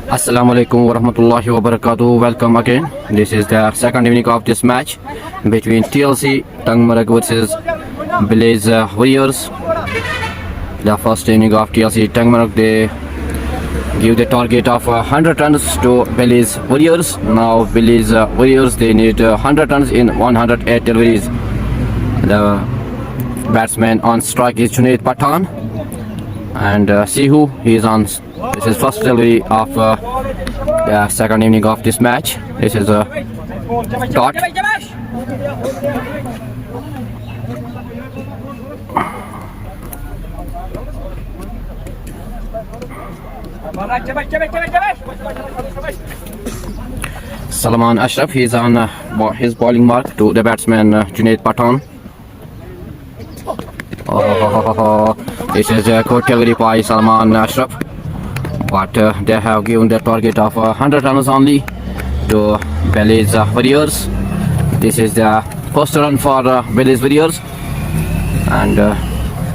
Assalamualaikum warahmatullahi wabarakatuh. Welcome again. This is the second evening of this match between TLC Tangmarg versus Village Warriors. The first inning of TLC Tangmarg, they give the target of 100 runs to Village Warriors. Now Village Warriors, they need 100 runs in 108 deliveries. The batsman on strike is Junaid Pathan, and Sihu, he is on. This is first delivery of the second inning of this match. This is a dot. Salman Ashraf, he is on his bowling mark to the batsman Junaid Pathan. This is a good delivery by Salman Ashraf, but they have given the target of 100 runs only to Village Warriors. This is the first run for Village Warriors, and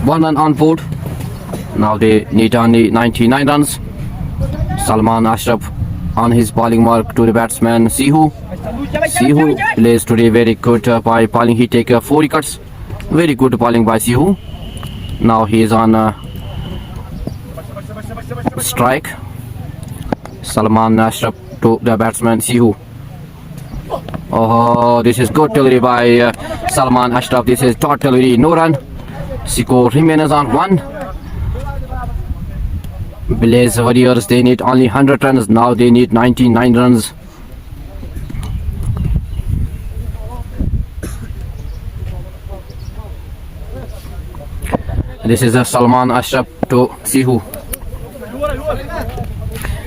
1 run on board. Now they need only 99 runs. Salman Ashraf on his bowling mark to the batsman Sihu. Sihu plays today very good by bowling. He take 4 wickets. Very good bowling by Sihu. Now he is on strike. Salman Ashraf to the batsman Sihu. Oh, this is good delivery by Salman Ashraf. This is dot delivery, no run. Score remains on 1. Village Warriors, they need only 100 runs. Now they need 99 runs. This is a Salman Ashraf to Sihu.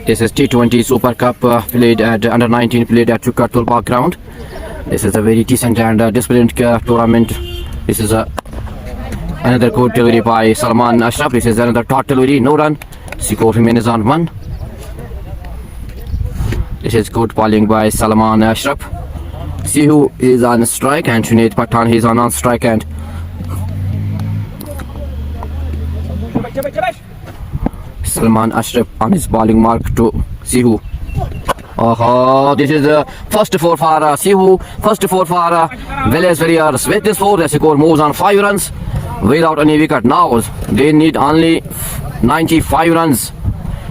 This is T20 Super Cup played at under 19, played at Chukatul Park ground. This is a very decent and disciplined tournament. This is another good delivery by Salman Ashraf. This is another dot delivery, no run. Score remains on 1. This is good bowling by Salman Ashraf. Sihu is on strike and Junaid Pathan is on strike, and Salman Ashraf on his bowling mark to Sihu. Oh, this is the first 4 for Sihu. First 4 for Village Warriors. With this 4, the score moves on 5 runs without any wicket. Now they need only 95 runs.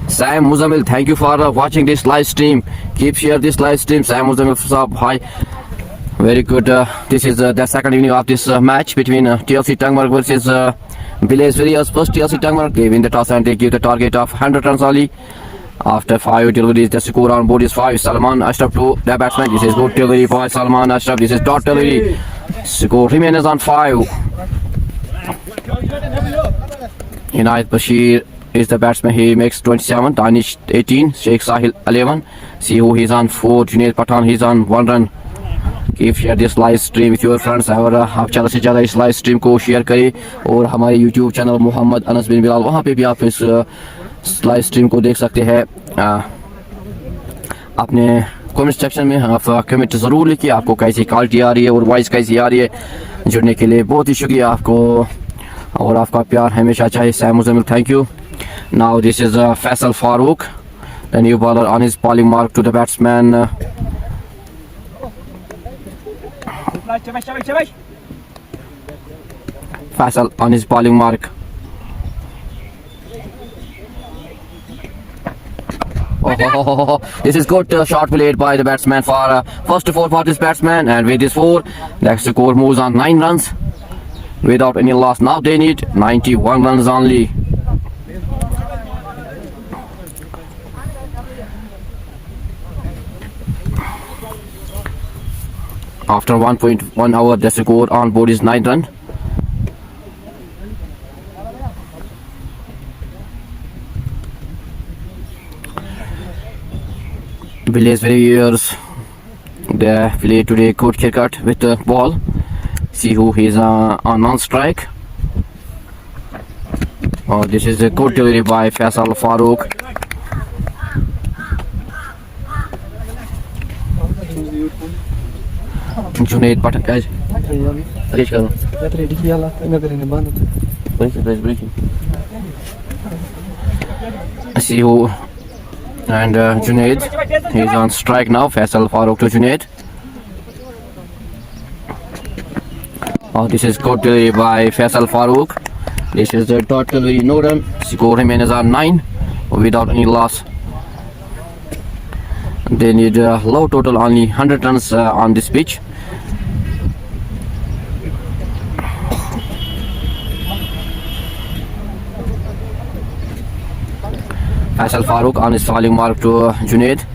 Sam Muzamil, thank you for watching this live stream. Keep share this live stream. Sam Muzamil Saab, hi. Very good. This is the second inning of this match between TLC Tangmarg versus Village Warriors. First TLC Tangmarg, they win the toss and they give the target of 100 runs only. After 5 deliveries, the score on board is 5. Salman Ashraf to the batsman. This is good delivery by Salman Ashraf. This is dot delivery. Score remains on 5. Inayat Bashir is the batsman. He makes 27. Danish 18. Sheikh Sahil 11. Sihu, he's on 4. Junaid Pathan, he's on 1 run. Keep share this live stream with your friends. और आप ज़्यादा से ज़्यादा इस live stream को share करें, और हमारे YouTube चैनल मोहम्मद अनस बिन बिलाल, वहाँ पे भी आप इस लाइव स्ट्रीम को देख सकते हैं. अपने कमेंट सेक्शन में आप कमेंट ज़रूर लिखिए, आपको कैसी क्वालिटी आ रही है और वॉइस कैसी आ रही है. जुड़ने के लिए बहुत ही शुक्रिया आपको, और आपका प्यार हमेशा चाहिए. Sam Muzammil, thank you. Now this is Faisal Farooq, the new bowler on his bowling mark to the batsman. Faisal on his bowling mark. Oh, this is good shot played by the batsman for first 4 for this batsman, and with this 4, the score moves on 9 runs. without any loss. Now they need 91 runs only. After 1.1 hour, the score on board is 9 runs. Village Warriors, they play today good cricket with the ball. See who is on non-strike. Oh, this is a good delivery by Faisal Farooq. Junaid Pathan, guys. See who and Junaid, he's on strike now. Faisal Farooq to Junaid. Oh, this is good delivery by Faisal Farooq. This is the dot delivery, no run. Score remains on 9 without any loss. They need a low total, only 100 runs on this pitch. Faisal Farooq on his falling mark to Junaid.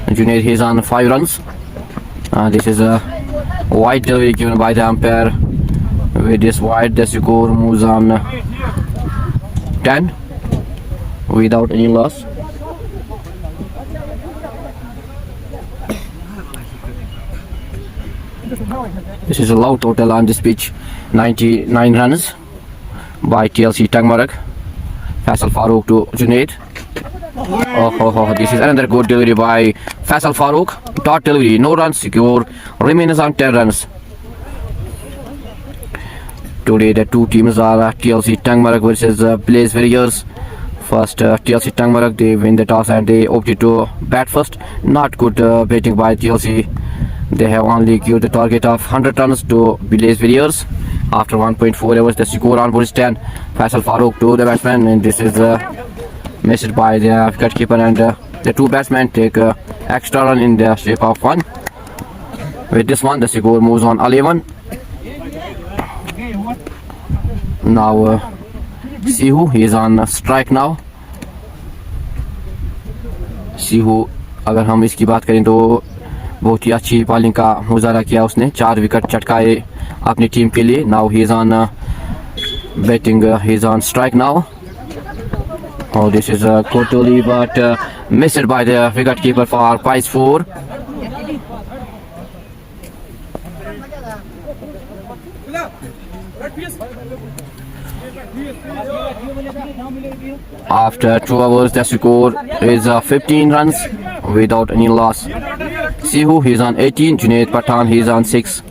Junaid, he's on 5 runs. This is a wide delivery given by the umpire. With this wide, the score moves on 10 without any loss. This is a low total on this pitch, 99 runs by TLC Tangmarg. Faisal Farooq to Junaid. Oh, this is another good delivery by Faisal Farooq. Dot delivery, no runs, secure, remains on 10 runs. Today the two teams are TLC Tangmarg versus Blaze Warriors. First, TLC Tangmarg, they win the toss and they opted to bat first. Not good batting by TLC. They have only given the target of 100 runs to Blaze Warriors. After 1.4 hours, the score on board is 10. Faisal Farooq to the batsman, and this is missed by the wicketkeeper, and the two batsmen take extra run in the shape of 1. With this one, the score moves on 11. Now Sihu, he is on strike now. Sihu, अगर हम इसकी बात करें तो बहुत ही अच्छी bowling का मुजाहरा किया उसने. 4 विकेट चटकाए अपनी टीम के लिए. Now he is on batting, he is on strike now. Oh, this is a good delivery, but missed by the wicket keeper for prize 4. After 2 hours, the score is 15 runs without any loss. Sihu, he is on 18. Junaid Pathan, he is on 6.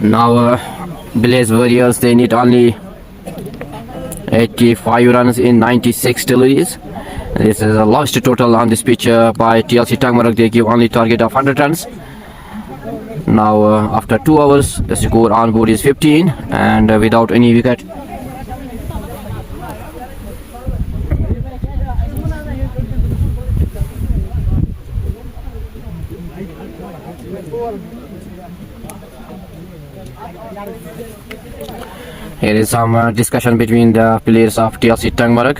Now Blaze Warriors, they need only 85 runs in 96 deliveries. This is a lowest total on this pitch by TLC Tangmarg. They give only target of 100 runs. Now after 2 hours, the score on board is 15 and without any wicket. Here is some discussion between the players of TLC Tangmarg.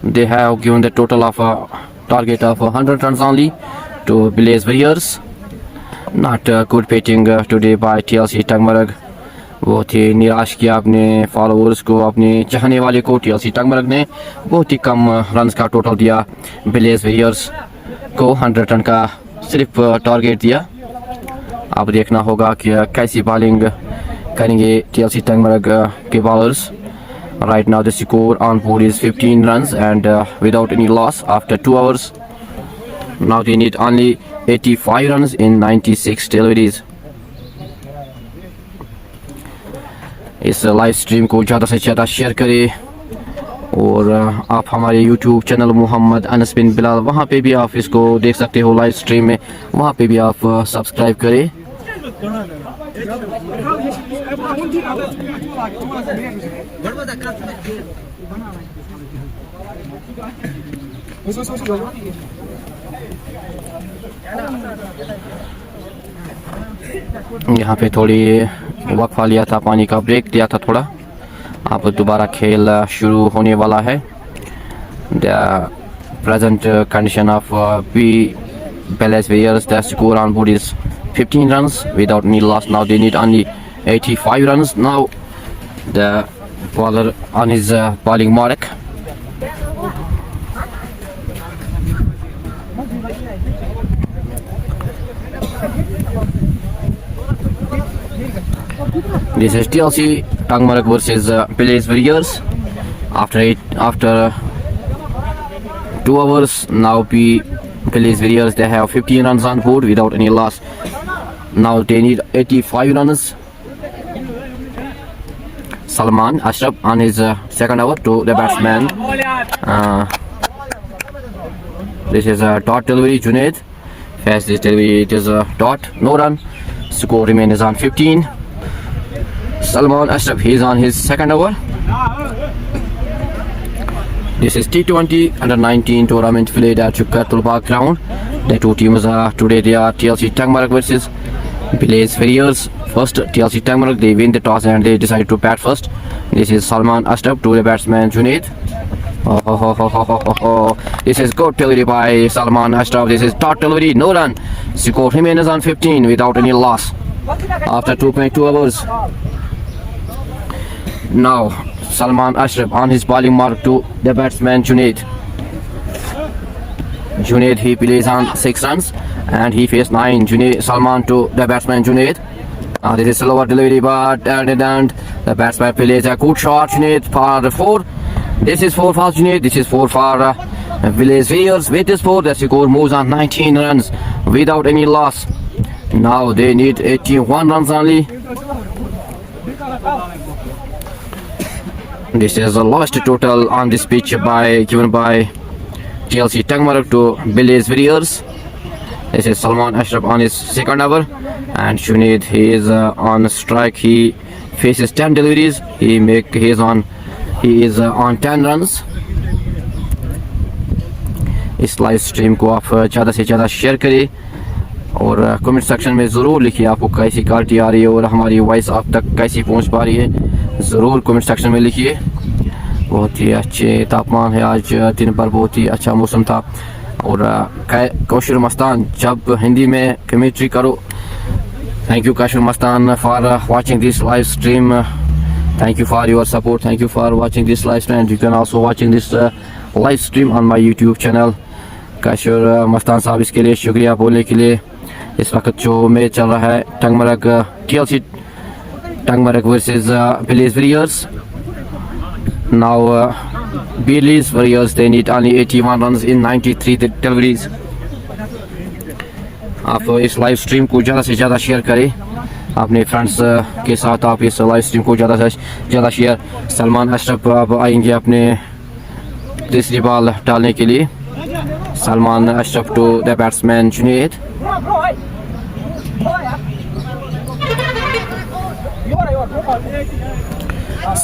They have given the total of a target of 100 runs only to Blaze Warriors. Not good pitching today by TLC Tangmarg. बहुत ही निराश किया अपने followers को, अपने चाहने वाले को. TLC Tangmarg ने बहुत ही कम रन्स का टोटल दिया. Blaze Warriors को 100 रन का सिर्फ टारगेट दिया. अब देखना होगा कि कैसी बॉलिंग करेंगे TLC Tangmarg के bowlers. Right now the score on board is 15 runs and without any loss after 2 hours. Now they need only 85 runs in 96 deliveries. इस लाइव स्ट्रीम को ज़्यादा से ज़्यादा शेयर करें और आप हमारे YouTube चैनल मोहम्मद अनस बिन बिलाल वहाँ पे भी आप इसको देख सकते हो लाइव स्ट्रीम में, वहाँ पे भी आप सब्सक्राइब करें। यहाँ पे थोड़ी वक्फा लिया था, पानी का ब्रेक दिया था थोड़ा। अब दोबारा खेल शुरू होने वाला है। The present condition of B Palace Warriors, the score on board is 15 runs without any loss. Now they need only 85 runs. Now the bowler on his bowling mark. This is TLC Tangmark versus Palace Warriors. After 2 hours, now Palace Warriors, they have 15 runs on board without any loss. Now they need 85 runs. Salman Ashraf on his second over to the batsman. This is a dot delivery. Junaid fast this delivery. It is a dot, no run. Score remains on 15. Salman Ashraf, he is on his second over. This is T20 under 19 tournament played at Chukatul Park ground. The two teams today they are TLC Tangmark versus Palace Warriors. First TLC Tangmark, they win the toss and they decide to bat first. This is Salman Ashraf to the batsman Junaid. This is good delivery by Salman Ashraf. This is dot delivery, no run. Score remains on 15 without any loss after 2.2 hours. Now Salman Ashraf on his bowling mark to the batsman Junaid. Junaid, he plays on 6 runs and he faced 9. Salman to the batsman Junaid. This is slower delivery, but and the batsman plays a good shot. Junaid for 4. This is 4 for Junaid. This is 4 for Palace Warriors. With this 4, the score moves on 19 runs without any loss. Now they need 81 runs only. This is the lowest total on this pitch given by TLC Tangmark to Palace Warriors. This is Salman Ashraf on his second over, and Junaid, he is on strike. He faces 10 deliveries. He is on 10 runs. इस live stream को आप ज़्यादा से ज़्यादा share करें और comment section में ज़रूर लिखिए आपको कैसी क्वालिटी आ रही है और हमारी वॉइस आप तक कैसी पहुंच पा रही है। ज़रूर कमेंट सेक्शन में लिखिए। बहुत ही अच्छे तापमान है आज, दिन भर बहुत ही अच्छा मौसम था। और कौशर मस्तान, जब हिंदी में कमेंट्री करो। Thank you kosher Mastan for watching this live stream. Thank you for your support. Thank you for watching this live stream. You can also watching this live stream on my YouTube channel. Kosher Mastan साहब, इसके लिए शुक्रिया बोलने के लिए। इस वक्त जो मैच चल रहा है टंगमरग TLC Tangmark versus Palace Warriors. Now Palace Warriors, they need only 81 runs in 93 deliveries. आप इस लाइव स्ट्रीम को ज़्यादा से ज़्यादा शेयर करें अपने फ्रेंड्स के साथ। आप इस लाइव स्ट्रीम को ज़्यादा से ज़्यादा शेयर। सलमान अशरफ अब आएंगे अपने तीसरी बॉल डालने के लिए। Salman Ashraf to the batsman Junaid.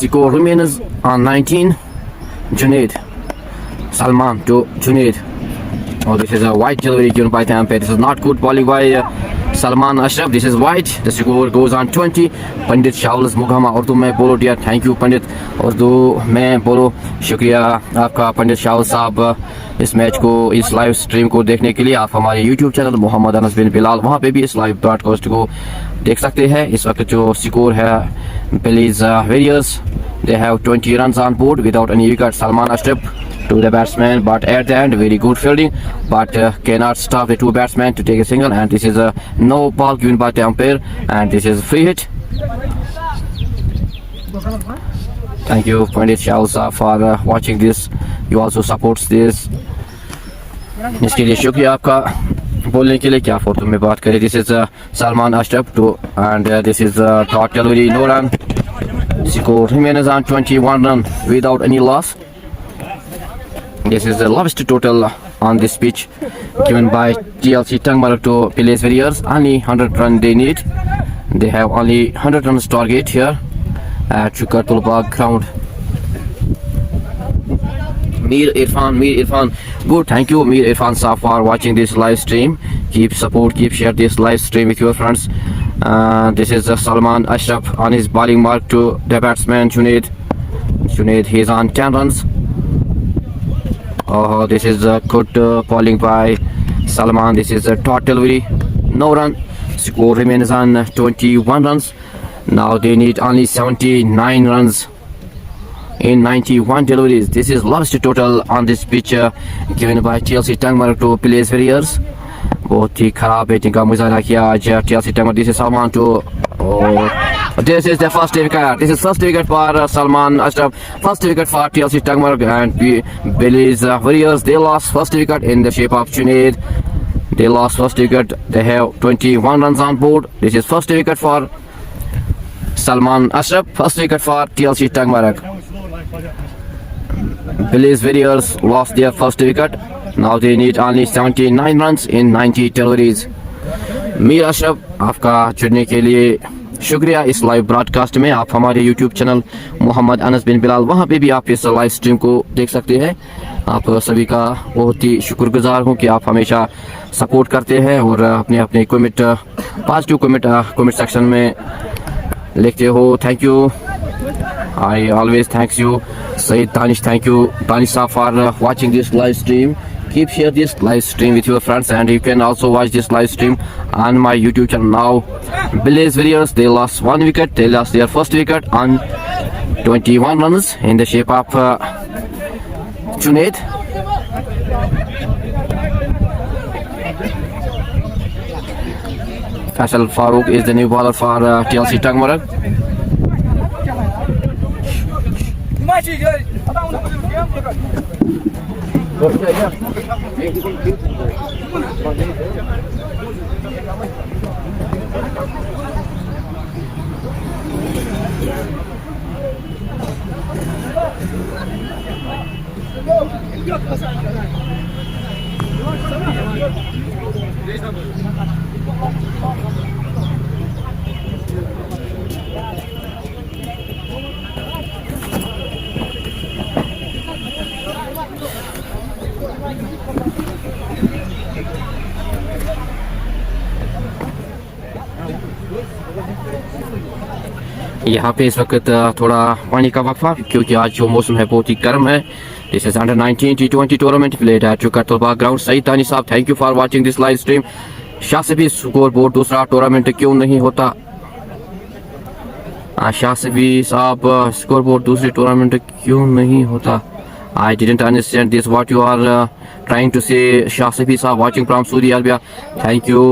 Score remains on 19. Junaid. Salman to Junaid. Oh, this is a wide delivery given by the umpire. This is not good bowling by Salman Ashraf. This is wide. The score goes on 20. पंडित शाउल्स मुगहमा उर्दू में बोलो dear. Thank you पंडित, उर्दू में बोलो। शुक्रिया आपका पंडित शाउल साहब इस match को, इस लाइव स्ट्रीम को देखने के लिए। आप हमारे YouTube चैनल मोहम्मद अनस बिन बिलाल, वहाँ पे भी इस लाइव ब्रॉडकास्ट को देख सकते हैं। इस वक्त जो स्कोर है Palace Warriors, they have 20 runs on board without any wicket. Salman Ashraf to the batsman, but at the end very good fielding, but cannot stop the two batsmen to take a single, and this is a no ball given by the umpire, and this is free hit. Thank you Pandit Shah for watching this. You also supports this. इसके लिए शुक्रिया आपका बोलने के लिए। क्या photo में बात करें। This is Salman Ashraf to, and this is total no run. Score remains on 21 run without any loss. This is the lowest total on this pitch given by TLC Tangmarg to Pillars Warriors. Only 100 runs they need. They have only 100 runs target here at Chukartulba ground. Mir Irfan, good. Thank you, Mir Irfan Saab, for watching this live stream. Keep support, keep share this live stream with your friends. This is Salman Ashraf on his bowling mark to the batsman Junaid. Junaid, he is on 10 runs. Oh, this is a good bowling by Salman. This is a short delivery, no run. Score remains on 21 runs. Now they need only 79 runs in 91 deliveries. This is lowest total on this pitch given by TLC Tangmarg to Pillars Warriors. बहुत ही खराब batting का मुजाहरा किया आज TLC Tangmarg. This is Salman to this is the first wicket. This is first wicket for Salman Ashraf. First wicket for TLC Tangmarg and Pillars Warriors. They lost first wicket in the shape of Junaid. They lost first wicket. They have 21 runs on board. This is first wicket for Salman Ashraf. First wicket for TLC Tangmarg. Pillars Warriors lost their first wicket. Now they need only 79 runs in 90 deliveries. Mir Ashraf, आपका जुड़ने के लिए शुक्रिया इस live broadcast में. आप हमारे YouTube channel Mohammad Anas बिन बिलाल, वहाँ पे भी आप इस लाइव स्ट्रीम को देख सकते हैं. आप सभी का बहुत ही शुक्रगुजार हूँ कि आप हमेशा सपोर्ट करते हैं और अपने अपने कमेंट, पॉजिटिव कमेंट सेक्शन में लिखते हो. Thank you. I always thanks you. Said Danish, thank you Danish Saab for watching this live stream. Keep share this live stream with your friends, and you can also watch this live stream on my YouTube channel. Now Pillars Warriors, they lost one wicket. They lost their first wicket on 21 runs in the shape of Junaid. Faisal Farooq is the new bowler for TLC Tangmarg. यहाँ पे इस वक्त थोड़ा पानी का वक्फा, क्योंकि आज जो मौसम है बहुत ही गर्म है. This is under 19 T20 tournament played at चुकरतुलबा ग्राउंड. सईद दानिश साहब, thank you for watching this live stream. शासिबी स्कोर बोर्ड दूसरा टूर्नामेंट क्यों नहीं होता? शासिबी साहब, स्कोर बोर्ड दूसरे टूर्नामेंट क्यों नहीं होता? I didn't understand this what you are trying to say. Shasibi Saab watching from Saudi Arabia. Thank you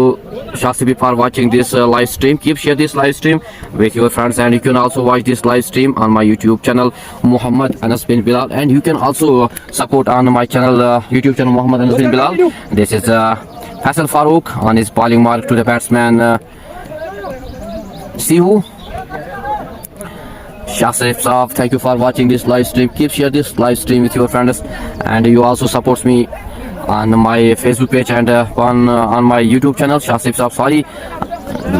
Shasibi for watching this live stream. Keep share this live stream with your friends, and you can also watch this live stream on my YouTube channel Muhammad Anas bin Bilal, and you can also support on my channel YouTube channel Muhammad Anas bin Bilal. This is Faisal Farooq on his bowling mark to the batsman Sihu. Shasif Saab, thank you for watching this live stream. Keep share this live stream with your friends, and you also support me on my Facebook page and on my YouTube channel. Shasif Saab, sorry,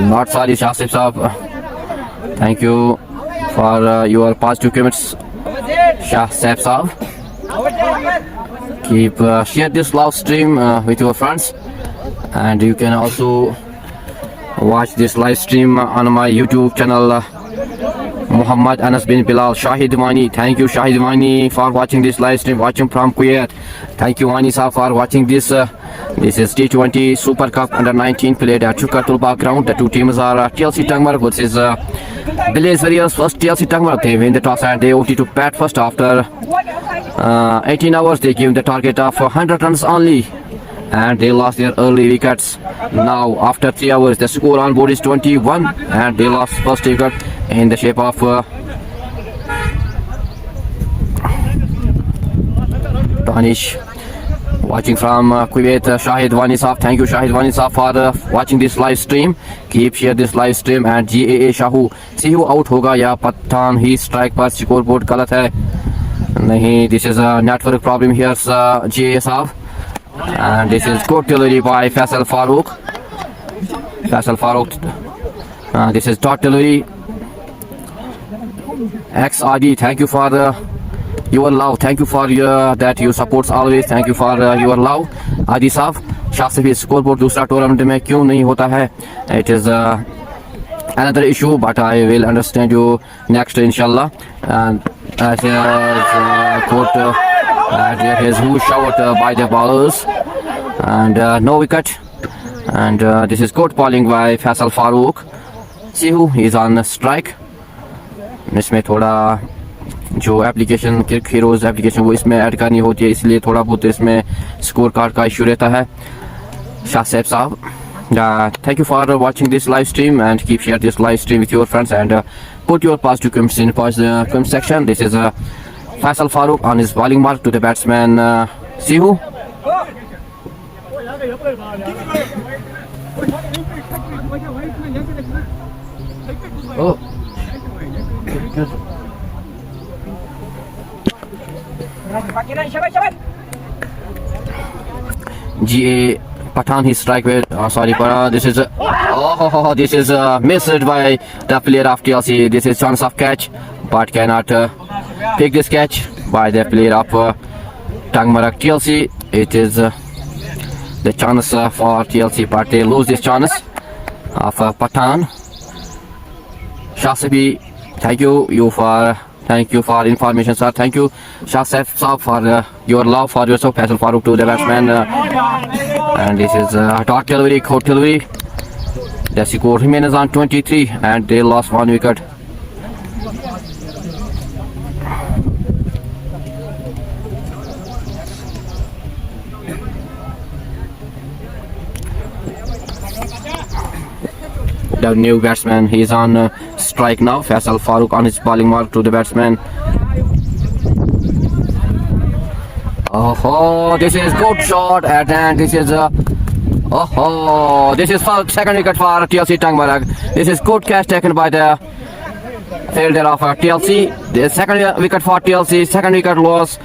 not sorry, Shasif Saab. Thank you for your positive comments, Shasif Saab. Keep share this live stream with your friends, and you can also watch this live stream on my YouTube channel Muhammad Anas bin Bilal. Shahid Wani, thank you Shahid Wani for watching this live stream, watching from Kuwait. Thank you Wani Saab for watching this. This is T20 Super Cup under 19 played at Chukartulba ground. The two teams are TLC Tangmarg versus Pillars Warriors. First TLC Tangmarg, they win the toss and they opted to bat first. After 18 hours they gave the target of 100 runs only, and they lost their early wickets. Now after 3 hours the score on board is 21, and they lost first wicket in the shape of Danish. Watching from Kuwait, Shahid Wani Saab, thank you Shahid Wani Saab for watching this live stream. Keep share this live stream. And GAA Shahu, Sihu out होगा या पठान ही strike पर, score board गलत है. Nahi, this is a network problem here, GA Saab. And this is good delivery by Faisal Farooq. This is dot delivery. XRD, thank you for your love. Thank you for that you support always. Thank you for your love. Adi Saab, Shah से भी score board दूसरा tournament में क्यों नहीं होता है? It is another issue, but I will understand you next inshallah. And as court there is who shot by the bowlers and no wicket. And this is good bowling by Faisal Farooq. Sihu is on strike. इसमें थोड़ा जो application क्रिक heroes application वो इसमें add करनी होती है, इसलिए थोड़ा बहुत इसमें स्कोर कार्ड का इशू रहता है. शाह साहब, thank you for watching this live stream and keep share this live stream with your friends and put your positive comments in the comment section. This is Faisal Farooq on his bowling mark to the batsman Sihu. Oh. GA Pathan his strike with sorry this is this is missed by the player of TLC. This is chance of catch but cannot pick this catch by the player of Tangmarak TLC. It is the chance for TLC but they lose this chance of Pathan. Shasabi, thank you for information, sir. Thank you, Shah Saab, for your love for yourself. Faisal Farooq to the batsman. And this is dot delivery, court delivery. The score remains on 23 and they lost 1 wicket. The new batsman, he is on strike now. Faisal Farooq on his bowling mark to the batsman. Oh, this is good shot and this is this is second wicket for TLC Tangmarak. This is good catch taken by the fielder of TLC. The second wicket for TLC. Second wicket loss.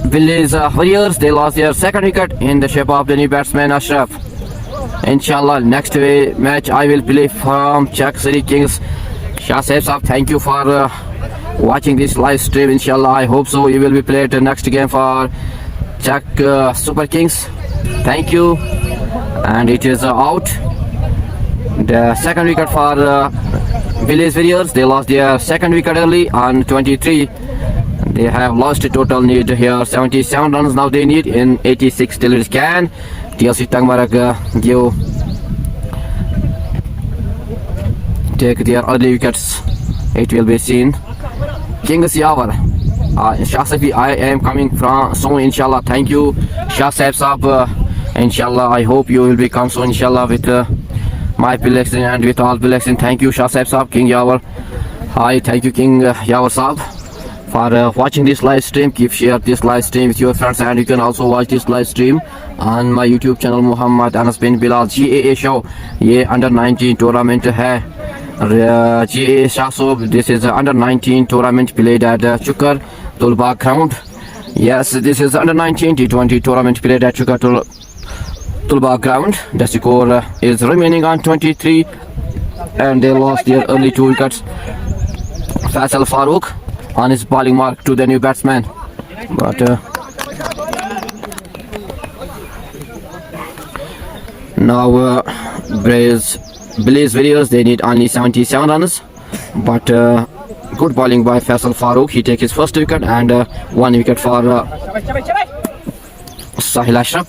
Village Warriors, they lost their second wicket in the shape of the new batsman Ashraf. Inshallah, next match I will play from Chak City Kings. Shah Saab, thank you for watching this live stream. Inshallah, I hope so. You will be played the next game for Chak Super Kings. Thank you. And it is out. The second wicket for Village Warriors. They lost their second wicket early on 23. They have lost a total need here 77 runs. Now they need in 86 till it can. TLC Tangmarak take their early wickets. It will be seen. Kings Yawar. Shah Safi, I am coming from soon, inshallah. Thank you, Shah Saab. Inshallah, I hope you will become soon, inshallah, with my blessing and with all blessing. Thank you, Shah Saab, King Yawar. Hi, thank you, King Yawar Saab, for watching this live stream. Keep share this live stream with your friends and you can also watch this live stream on my YouTube channel Muhammad Anas bin Bilal. GAA show, ये under 19 tournament है. GAA show, this is under 19 tournament played at Chukar Tulbagh ground. Yes, this is under 19 T20 tournament played at Chukar Tulbagh ground. The score is remaining on 23 and they lost their early 2 wickets. Faisal Farooq on his bowling mark to the new batsman, but now Blaze Warriors, they need only 77 runs, but good bowling by Faisal Farooq. He takes his first wicket and 1 wicket for Sahil Ashraf.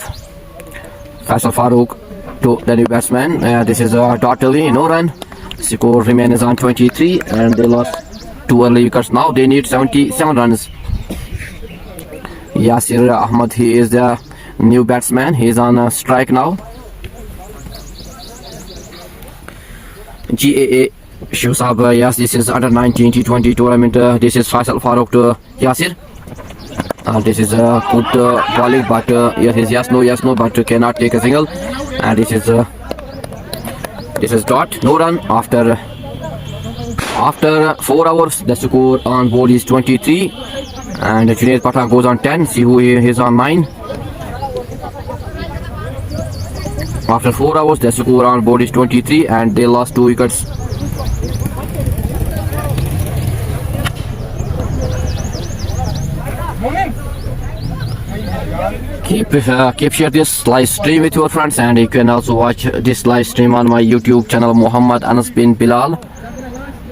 Faisal Farooq to the new batsman. This is totally no run. Score remains on 23 and they lost 2 early wickets. Now they need 77 runs. Yasir Ahmad, he is the new batsman. He is on strike now. GAA Shiv Saab, yes, this is under 19 T20 tournament. This is Faisal Farooq to Yasir. This is good bowling, but yes, no, but cannot take a single. And this is dot, no run after After 4 hours, the score on board is 23, and Junaid Pathan goes on 10. See who is on 9. After 4 hours, the score on board is 23, and they lost 2 wickets. Keep share this live stream with your friends, and you can also watch this live stream on my YouTube channel Muhammad Anas bin Bilal.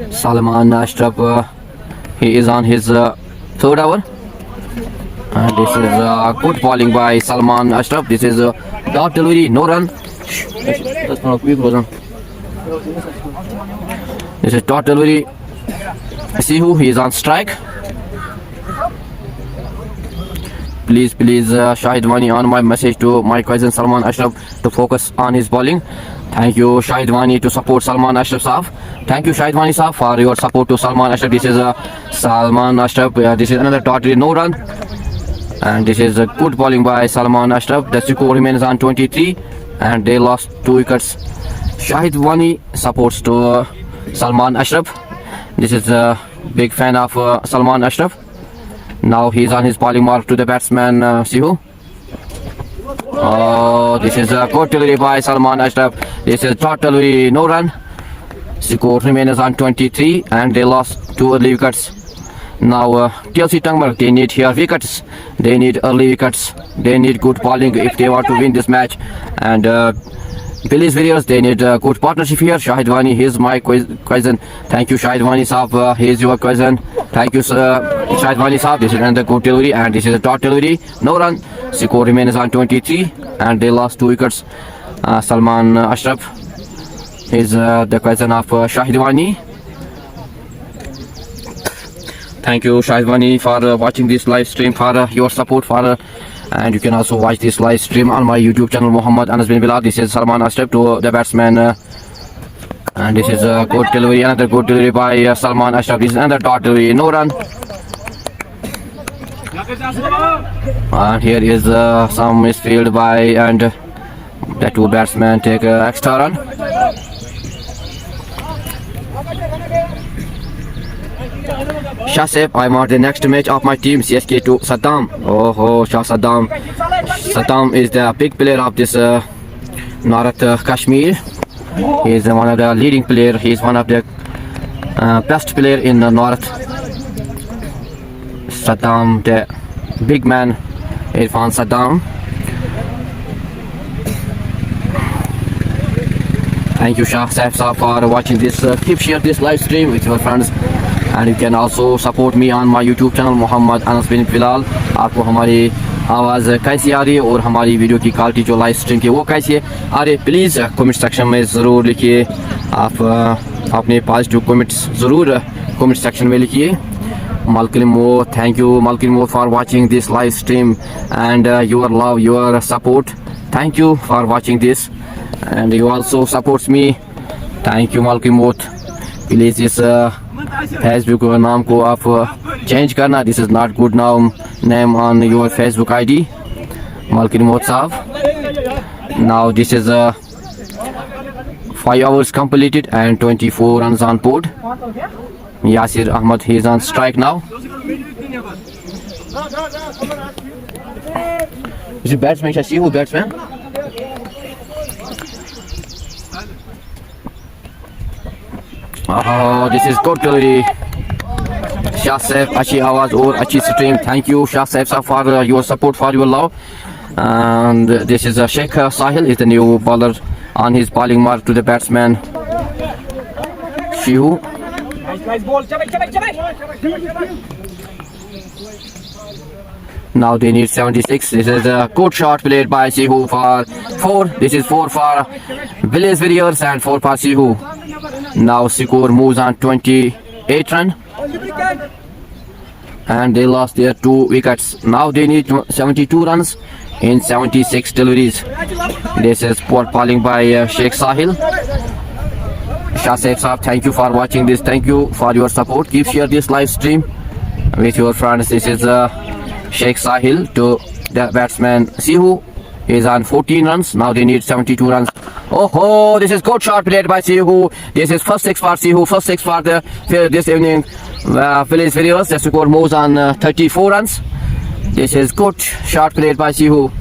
Salman Ashraf, he is on his 3rd hour, and this is good bowling by Salman Ashraf. This is dot delivery, no run. This is dot delivery. See who he is on strike. Please, Shahid Wani, on my message to my cousin Salman Ashraf to focus on his bowling. Thank you, Shahid Wani, to support Salman Ashraf Saab. Thank you, Shahid Wani Saab, for your support to Salman Ashraf. This is Salman Ashraf. This is another dot, no run. And this is good bowling by Salman Ashraf. The score remains on 23, and they lost 2 wickets. Shahid Wani supports to Salman Ashraf. This is a big fan of Salman Ashraf. Now he is on his bowling mark to the batsman Sihu. Oh, this is a good delivery by Salman Ashraf. This is dot delivery, no run. Score remains on 23, and they lost 2 early wickets. Now TLC Tangmarg, they need here wickets. They need early wickets. They need good bowling if they want to win this match. And Billy's Warriors, they need a good partnership here. Shahid Wani, he is my cousin. Thank you, Shahid Wani Saab. He is your cousin. Thank you, Shahid Wani Saab. This is another good delivery, and this is a dot delivery, no run. Score remains on 23, and they lost 2 wickets. Salman Ashraf is the cousin of Shahid Wani. Thank you, Shahid Wani, for watching this live stream, for your support, and you can also watch this live stream on my YouTube channel Muhammad Anas bin Bilal. This is Salman Ashraf to the batsman, and this is a good delivery, another good delivery by Salman Ashraf. This is another dot delivery, no run. And here is some misfield by, and the 2 batsmen take extra run. Shah, I want the next match of my team, CSK to Saddam. Oh, Shah Saddam. Saddam is the big player of this North Kashmir. He is one of the leading player. He is one of the best player in the North. Saddam, the big man, Irfan Saddam. Thank you, Shah Saab, for watching this. Keep share this live stream with your friends, and you can also support me on my YouTube channel Muhammad Anas bin Bilal. आपको हमारी आवाज़ कैसी आ रही है और हमारी video की quality जो लाइव स्ट्रीम की वो कैसी है आ रही है, प्लीज़ कमेंट सेक्शन में ज़रूर लिखिए. आप अपने पॉजिटिव कमेंट्स ज़रूर कमेंट सेक्शन में लिखिए. Malcolm Moore, thank you Malcolm Moore for watching this live stream, and your love, your support. Thank you for watching this, and you also supports me. Thank you Malcolm Moore. Please इस Facebook नाम को आप change करना. This is not good now name on your Facebook ID. Malcolm Moore साहब. Now this is 5 hours completed and 24 runs on board. Yasir Ahmad, he is on strike now. Is it batsman? Shall I see who batsman? Oh, this is good delivery. Shah Saif, अच्छी आवाज़ और अच्छी stream. Thank you Shah Saif for your support, for your love. And this is Sheikh Sahil, is the new bowler on his bowling mark to the batsman Shihu. Nice ball. Now they need 76. This is a good shot played by Sihu for 4. This is 4 for Village Warriors and 4 for Sihu. Now score moves on 28 run, and they lost their 2 wickets. Now they need 72 runs in 76 deliveries. This is poor bowling by Sheikh Sahil. Shah Saif Saab, thank you for watching this. Thank you for your support. Keep share this live stream with your friends. This is Sheikh Sahil to the batsman Sihu. is on 14 runs. Now they need 72 runs. Oh, this is good shot played by Sihu. This is first six for Sihu. First six for this evening. Village Warriors. The score moves on 34 runs. This is good shot played by Sihu.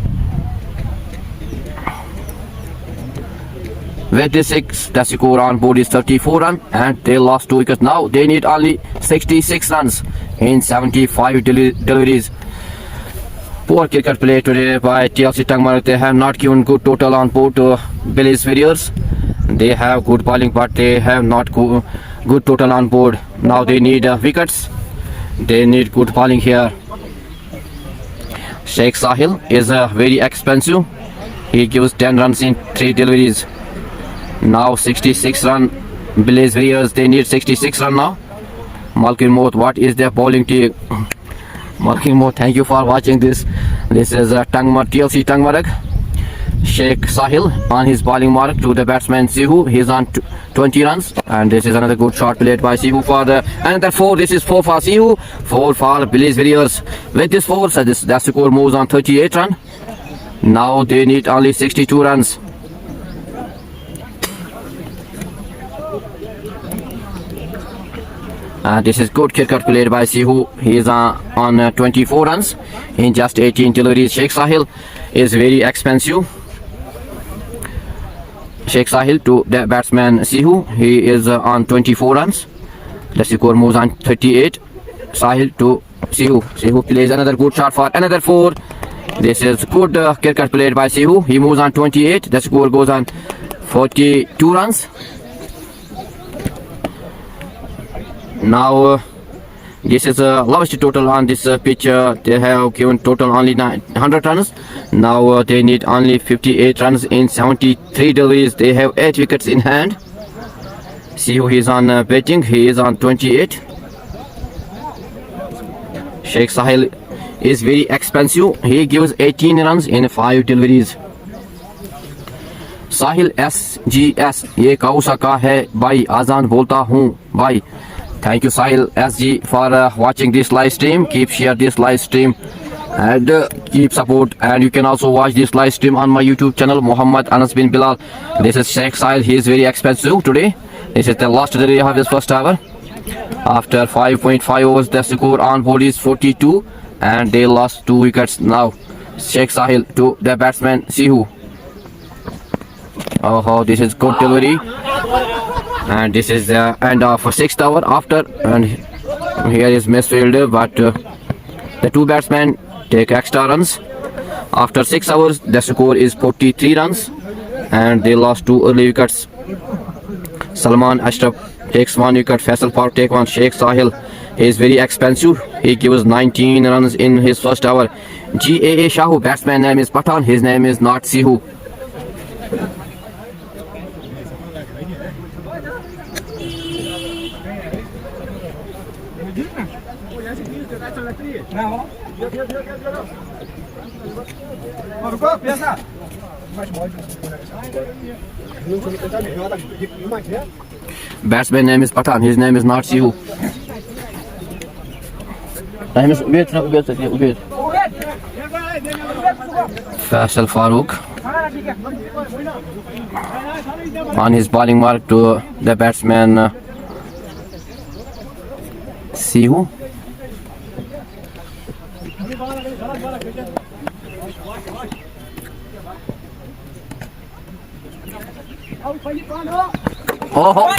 With this six, the score on board is 34 runs, and they lost 2 wickets. Now they need only 66 runs in 75 deliveries. Poor cricket play today by TLC Tangmarg. They have not given good total on board to Village Warriors. They have good bowling, but they have not good total on board. Now they need wickets. They need good bowling here. Sheikh Sahil is very expensive. He gives 10 runs in 3 deliveries. Now 66 run. Village Warriors, they need 66 run now. Malkin Moth, what is their bowling team? Malkin Moth, thank you for watching this. This is TLC Tangmarg. Sheikh Sahil on his bowling mark to the batsman Sihu. He's on 20 runs, and this is another good shot played by Sihu for another 4. This is 4 for Sihu, 4 for Village Warriors. With this 4, so the score moves on 38 run. Now they need only 62 runs. This is good cricket played by Sihu. He is on 24 runs in just 18 deliveries. Sheikh Sahil is very expensive. Sheikh Sahil to the batsman Sihu. He is on 24 runs. The score moves on 38. Sahil to Sihu. Sihu plays another good shot for another 4. This is good cricket played by Sihu. He moves on 28. The score goes on 42 runs. Now this is the lowest total on this pitch. They have given total only 100 runs. Now they need only 58 runs in 73 deliveries. They have 8 wickets in hand. Sihu is on batting. He is on 28. Sheikh Sahil is very expensive. He gives 18 runs in 5 deliveries. Sahil SGS, ये कौसा का है भाई, आजान बोलता हूँ भाई. Thank you Sahil SG for watching this live stream. Keep share this live stream and keep support, and you can also watch this live stream on my YouTube channel Muhammad Anas bin Bilal. This is Sheikh Sahil. He is very expensive today. This is the last delivery of his first hour. After 5.5 overs, the score on board is 42, and they lost 2 wickets. Now Sheikh Sahil to the batsman Sihu. Oh, this is good delivery. And this is the end of 6th hour after, and here is misfield, but the 2 batsmen take extra runs. After 6 hours, the score is 43 runs, and they lost 2 early wickets. Salman Ashraf takes 1 wicket. Faisal Farooq take 1. Sheikh Sahil is very expensive. He gives 19 runs in his first hour. GAA Shahu, batsman name is Pathan. His name is not Sihu. Batsman name is Pathan. His name is not Sihu. Faisal Farooq on his bowling mark to the batsman Sihu. Oh.